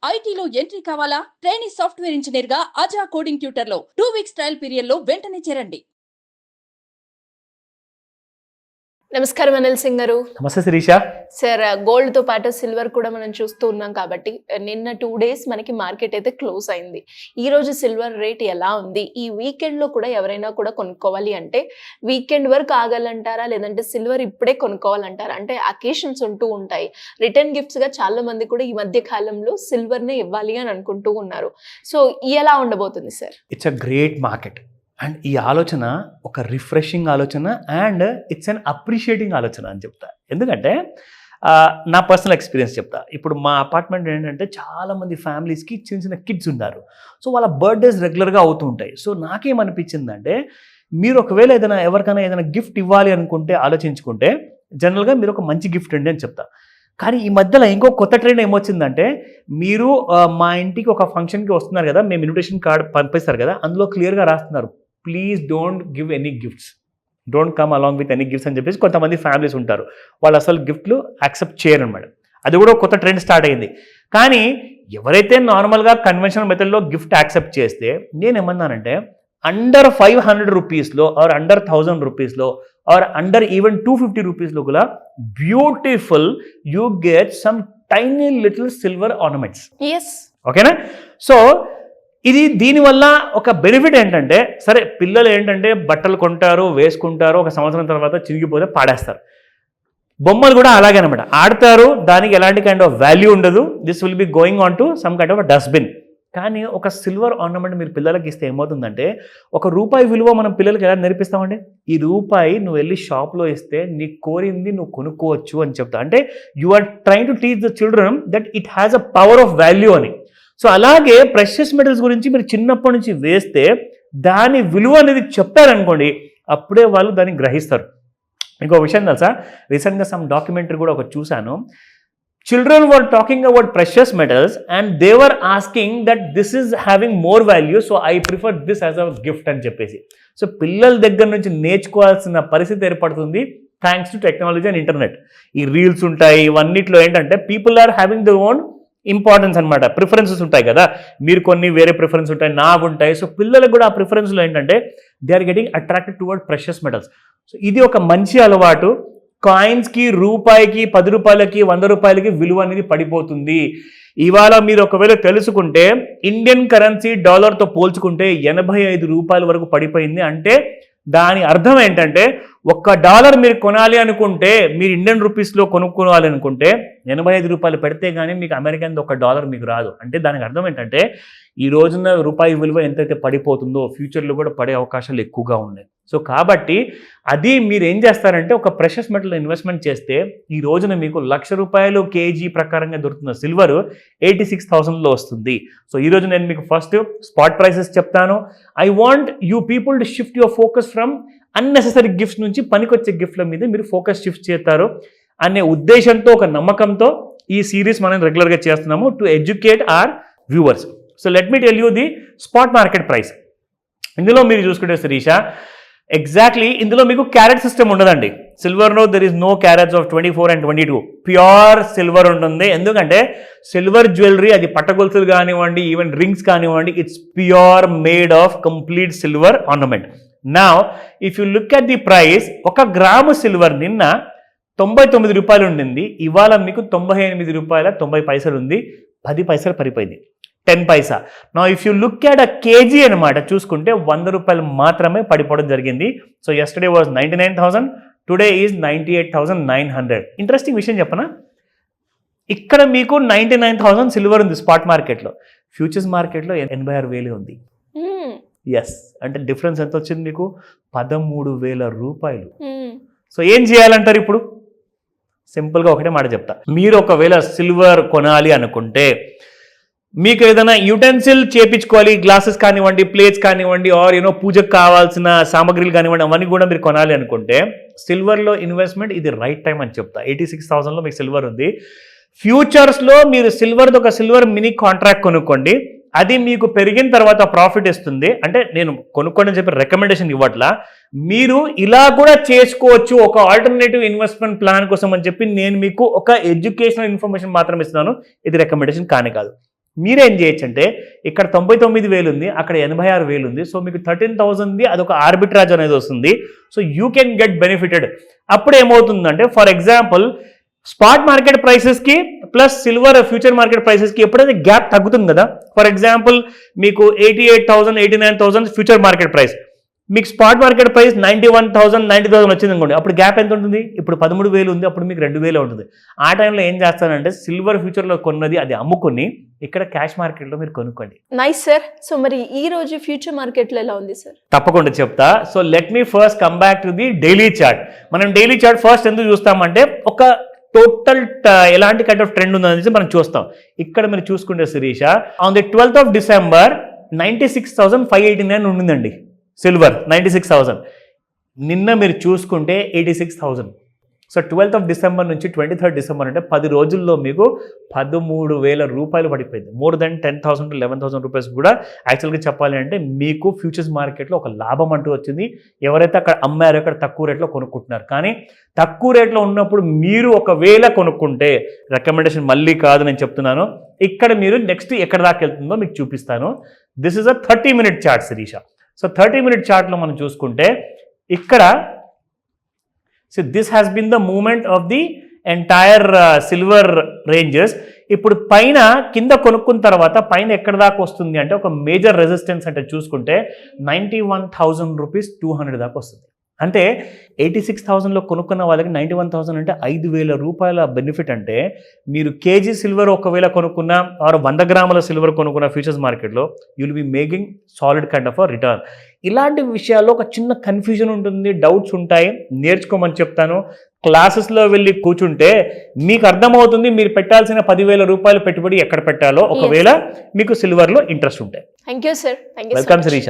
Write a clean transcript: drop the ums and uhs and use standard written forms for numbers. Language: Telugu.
ఐటీలో ఎంట్రీ కావాలా? ట్రైనీ సాఫ్ట్వేర్ ఇంజనీర్ గా అజా కోడింగ్ ట్యూటర్ లో 2 వీక్స్ ట్రయల్ పీరియడ్ లో వెంటనే చేరండి. నమస్కారం అనిల్ సింగ్ గారు. నమస్తే శిరీష. సార్, గోల్డ్ తో పాటు సిల్వర్ కూడా మనం చూస్తూ ఉన్నాం కాబట్టి నిన్న 2 days మనకి మార్కెట్ అయితే క్లోజ్ అయింది. ఈ రోజు సిల్వర్ రేట్ ఎలా ఉంది? ఈ వీకెండ్ లో కూడా ఎవరైనా కూడా కొనుక్కోవాలి అంటే వీకెండ్ వరకు ఆగాలంటారా, లేదంటే సిల్వర్ ఇప్పుడే కొనుక్కోవాలంటారా? అంటే అకేషన్స్ ఉంటూ ఉంటాయి. రిటర్న్ గిఫ్ట్స్ గా చాలా మంది కూడా ఈ మధ్య కాలంలో సిల్వర్ నే ఇవ్వాలి అని అనుకుంటూ ఉన్నారు. సో ఎలా ఉండబోతుంది sir? It's a great market and ఈ ఆలోచన ఒక రిఫ్రెషింగ్ ఆలోచన అండ్ ఇట్స్ అన్ అప్రిషియేటింగ్ ఆలోచన అని చెప్తా. ఎందుకంటే నా పర్సనల్ ఎక్స్పీరియన్స్ చెప్తా. ఇప్పుడు మా అపార్ట్మెంట్ ఏంటంటే చాలామంది ఫ్యామిలీస్కి చిన్న చిన్న కిడ్స్ ఉన్నారు. సో వాళ్ళ బర్త్డేస్ రెగ్యులర్గా అవుతూ ఉంటాయి. సో నాకేమనిపించిందంటే మీరు ఒకవేళ ఎవరికైనా ఏదైనా గిఫ్ట్ ఇవ్వాలి అనుకుంటే ఆలోచించుకుంటే జనరల్గా మీరు ఒక మంచి గిఫ్ట్ అండి అని చెప్తా. కానీ ఈ మధ్యలో ఇంకో కొత్త ట్రెండ్ ఏమొచ్చిందంటే మీరు మా ఇంటికి ఒక ఫంక్షన్కి వస్తున్నారు కదా, మేము ఇన్విటేషన్ కార్డ్ పంపిస్తారు కదా, అందులో క్లియర్గా రాస్తున్నారు please don't give any gifts, don't come along with any gifts అని చెప్పేసి కొంతమంది ఫ్యామిలీస్ ఉంటారు. వాళ్ళు అసలు గిఫ్ట్లు యాక్సెప్ట్ చేయరు అనమాట. అది కూడా కొత్త ట్రెండ్ స్టార్ట్ అయింది. కానీ ఎవరైతే నార్మల్గా కన్వెన్షనల్ మెథడ్లో గిఫ్ట్ యాక్సెప్ట్ చేస్తే నేనేమన్నానంటే అండర్ 500 రూపీస్లో ఆర్ అండర్ 1000 రూపీస్లో ఆర్ అండర్ ఈవెన్ 250 రూపీస్లో కూడా beautiful you get some tiny little silver ornaments. ఓకేనా? సో ఇది దీనివల్ల ఒక బెనిఫిట్ ఏంటంటే, సరే పిల్లలు ఏంటంటే బట్టలు కొంటారు, వేసుకుంటారు, ఒక సంవత్సరం తర్వాత చిరిగిపోతే పాడేస్తారు. బొమ్మలు కూడా అలాగే అనమాట, ఆడతారు, దానికి ఎలాంటి కైండ్ ఆఫ్ వాల్యూ ఉండదు. This will be going on to some kind of dustbin. కానీ ఒక సిల్వర్ ఆర్నమెంట్ మీరు పిల్లలకి ఇస్తే ఏమవుతుందంటే ₹1 విలువ మనం పిల్లలకి ఎలా నేర్పిస్తామండి? ఈ రూపాయి నువ్వు వెళ్ళి షాప్లో ఇస్తే నీకు కోరింది నువ్వు కొనుక్కోవచ్చు అని చెప్తా. అంటే you are trying to teach the children that it has a power of value అని. సో అలాగే ప్రెషియస్ మెటల్స్ గురించి మీరు చిన్నప్పటి నుంచి వేస్తే దాని విలువ అనేది చెప్పారనుకోండి, అప్పుడే వాళ్ళు దాన్ని గ్రహిస్తారు. ఇంకో విషయం తెలుసా, రీసెంట్గా సమ్ డాక్యుమెంటరీ కూడా ఒకటి చూశాను. Children were talking about precious metals and they were asking that this is having more value, so I prefer this as a gift అని చెప్పేసి. సో పిల్లల దగ్గర నుంచి నేర్చుకోవాల్సిన పరిస్థితి ఏర్పడుతుంది thanks to technology and internet. ఈ రీల్స్ ఉంటాయి, ఇవన్నిట్లో ఏంటంటే people are having the own importance అనమాట. ప్రిఫరెన్సెస్ ఉంటాయి కదా, మీరు కొన్ని వేరే ప్రిఫరెన్స్ ఉంటాయి, నాకు ఉంటాయి. సో పిల్లలకు కూడా ఆ ప్రిఫరెన్స్లో ఏంటంటే they are getting attracted toward precious metals. So ఇది ఒక మంచి అలవాటు. కాయిన్స్కి రూపాయికి, ₹10కి, ₹100కి విలువ అనేది పడిపోతుంది. ఇవాళ మీరు ఒకవేళ తెలుసుకుంటే ఇండియన్ కరెన్సీ డాలర్తో పోల్చుకుంటే ₹85 వరకు పడిపోయింది. అంటే దాని అర్థం ఏంటంటే $1 మీరు కొనాలి అనుకుంటే, మీరు ఇండియన్ రూపీస్లో కొనుక్కోవాలి అనుకుంటే ₹85 పెడితే కానీ మీకు అమెరికన్ $1 మీకు రాదు. అంటే దానికి అర్థం ఏంటంటే ఈ రోజున రూపాయి విలువ ఎంతైతే పడిపోతుందో ఫ్యూచర్లో కూడా పడే అవకాశాలు ఎక్కువగా ఉన్నాయి. సో కాబట్టి అది మీరు ఏం చేస్తారంటే ఒక ప్రెషియస్ మెటల్ ఇన్వెస్ట్మెంట్ చేస్తే ఈ రోజున మీకు ₹1,00,000 కేజీ ప్రకారంగా దొరుకుతున్న సిల్వర్ 86,000లో వస్తుంది. సో ఈరోజు నేను మీకు ఫస్ట్ స్పాట్ ప్రైసెస్ చెప్తాను. I want you people to shift your focus from unnecessary gifts నుంచి పనికొచ్చే గిఫ్ట్ల మీద మీరు ఫోకస్ షిఫ్ట్ చేస్తారు అనే ఉద్దేశంతో, ఒక నమ్మకంతో ఈ సిరీస్ మనం రెగ్యులర్గా చేస్తున్నాము to educate our viewers. So let me tell you the spot market price. ఇందులో మీరు చూసుకుంటే శిరీష, ఎగ్జాక్ట్లీ ఇందులో మీకు క్యారెట్ సిస్టమ్ ఉండదండి. సిల్వర్లో there is no carats of 24 and 22. Pure silver ఉంటుంది. ఎందుకంటే సిల్వర్ జ్యువెలరీ, అది పట్టగొలుసులు కానివ్వండి, ఈవెన్ రింగ్స్ కానివ్వండి, it's pure made of complete silver ornament. Now if you look at the price, 1 gram silver నిన్న ₹99 ఉండింది, ఇవాళ మీకు ₹98.90 ఉంది. 10 పైసలు పడిపోయింది, 10 పైసా. నా if you look at a KG అనమాట చూసుకుంటే ₹100 మాత్రమే పడిపోవడం జరిగింది. So yesterday was 99,000, today is 98,900. Interesting విషయం చెప్పనా, ఇక్కడ మీకు 99,000 సిల్వర్ ఉంది స్పాట్ మార్కెట్లో, ఫ్యూచర్స్ మార్కెట్లో 86,000 ఉంది. ఎస్, అంటే డిఫరెన్స్ ఎంత వచ్చింది మీకు? ₹13,000. సో ఏం చేయాలంటారు ఇప్పుడు? సింపుల్గా ఒకటే మాట చెప్తా. మీరు ఒకవేళ సిల్వర్ కొనాలి అనుకుంటే, మీకు ఏదైనా యూటెన్సిల్ చేయించుకోవాలి, గ్లాసెస్ కానివ్వండి, ప్లేట్స్ కానివ్వండి, ఆర్ పూజకు కావాల్సిన సామాగ్రిలు కానివ్వండి, అవన్నీ కూడా మీరు కొనాలి అనుకుంటే సిల్వర్లో ఇన్వెస్ట్మెంట్ ఇది రైట్ టైం అని చెప్తా. 86,000లో మీకు సిల్వర్ ఉంది. ఫ్యూచర్స్లో మీరు ఒక సిల్వర్ మినీ కాంట్రాక్ట్ కొనుక్కోండి. అది మీకు పెరిగిన తర్వాత ప్రాఫిట్ ఇస్తుంది. అంటే నేను కొనుక్కోండి అని చెప్పి రికమెండేషన్ ఇవ్వట్లా, మీరు ఇలా కూడా చేసుకోవచ్చు ఒక ఆల్టర్నేటివ్ ఇన్వెస్ట్మెంట్ ప్లాన్ కోసం అని చెప్పి నేను మీకు ఒక ఎడ్యుకేషనల్ ఇన్ఫర్మేషన్ మాత్రం ఇస్తున్నాను. ఇది రికమెండేషన్ కానే కాదు. మీరేం చేయొచ్చు అంటే ఇక్కడ 99,000 ఉంది, అక్కడ 86,000 ఉంది. సో మీకు 13,000 అదొక ఆర్బిట్రాజ్ అనేది వస్తుంది. So you can get benefited. అప్పుడు ఏమవుతుందంటే ఫర్ ఎగ్జాంపుల్ స్పాట్ మార్కెట్ ప్రైసెస్కి ప్లస్ సిల్వర్ ఫ్యూచర్ మార్కెట్ ప్రైసెస్కి ఎప్పుడైతే గ్యాప్ తగ్గుతుంది కదా, ఫర్ ఎగ్జాంపుల్ మీకు 88,000 89,000 ఫ్యూచర్ మార్కెట్ ప్రైస్, మీకు స్పాట్ మార్కెట్ ప్రైస్ 91,000 90,000 వచ్చింది అనుకోండి, అప్పుడు గ్యాప్ ఎంత ఉంటుంది? ఇప్పుడు 13,000 ఉంది, అప్పుడు మీకు 2,000 ఉంటుంది. ఆ టైంలో ఏం చేస్తానంటే సిల్వర్ ఫ్యూచర్లో కొన్నది అది అమ్ముకొని ఇక్కడ క్యాష్ మార్కెట్లో మీరు కొనుక్కోండి. Nice sir. సో మరి ఈ రోజు ఫ్యూచర్ మార్కెట్లో ఎలా ఉంది సార్? తప్పకుండా చెప్తా. So let me first come back to the daily chart. మనం డైలీ చార్ట్ ఫస్ట్ ఎందుకు చూస్తామంటే ఒక టోటల్ ఎలాంటి కైండ్ ఆఫ్ ట్రెండ్ ఉందనేసి మనం చూస్తాం. ఇక్కడ మీరు చూసుకుంటే Sirisha on the 12th of December 96,589 ఉండిందండి సిల్వర్. 96,000. నిన్న మీరు చూసుకుంటే 86,000. సో 12th of December నుంచి 23rd December అంటే 10 రోజుల్లో మీకు 13,000 రూపాయలు పడిపోయింది. మోర్ దెన్ 10,000 to 11,000 రూపీస్ కూడా యాక్చువల్గా చెప్పాలి అంటే మీకు ఫ్యూచర్స్ మార్కెట్లో ఒక లాభం అంటూ వచ్చింది. ఎవరైతే అక్కడ అమ్మారో అక్కడ తక్కువ రేట్లో కొనుక్కుంటున్నారు. కానీ తక్కువ రేట్లో ఉన్నప్పుడు మీరు ఒకవేళ కొనుక్కుంటే రికమెండేషన్ మళ్ళీ కాదు నేను చెప్తున్నాను, ఇక్కడ మీరు నెక్స్ట్ ఎక్కడ దాకా వెళ్తుందో మీకు చూపిస్తాను. This is a 30-minute chart Sirisha. So 30-minute చార్ట్లో మనం చూసుకుంటే ఇక్కడ so this has been the moment of the entire silver ranges. ఇప్పుడు పైన కింద కొనుక్కున్న తర్వాత పైన ఎక్కడ దాకా వస్తుంది అంటే ఒక మేజర్ రెసిస్టెన్స్ అంటే చూసుకుంటే 91,000 రూపీస్ 200 దాకా వస్తుంది. అంటే 86,000లో కొనుక్కున్న వాళ్ళకి 91,000 అంటే 5,000 రూపాయల బెనిఫిట్. అంటే మీరు కేజీ సిల్వర్ ఒకవేళ కొనుక్కున్నా ఆర్ 100 గ్రాముల సిల్వర్ కొనుక్కున్న ఫ్యూచర్స్ మార్కెట్లో you will be making solid kind of a return. ఇలాంటి విషయాల్లో ఒక చిన్న కన్ఫ్యూజన్ ఉంటుంది, డౌట్స్ ఉంటాయి, నేర్చుకోమని చెప్తాను. క్లాసెస్లో వెళ్ళి కూర్చుంటే మీకు అర్థమవుతుంది మీరు పెట్టాల్సిన 10,000 రూపాయలు పెట్టుబడి ఎక్కడ పెట్టాలో ఒకవేళ మీకు సిల్వర్లో ఇంట్రెస్ట్ ఉంటాయి. Thank you sir. Welcome Sirisha.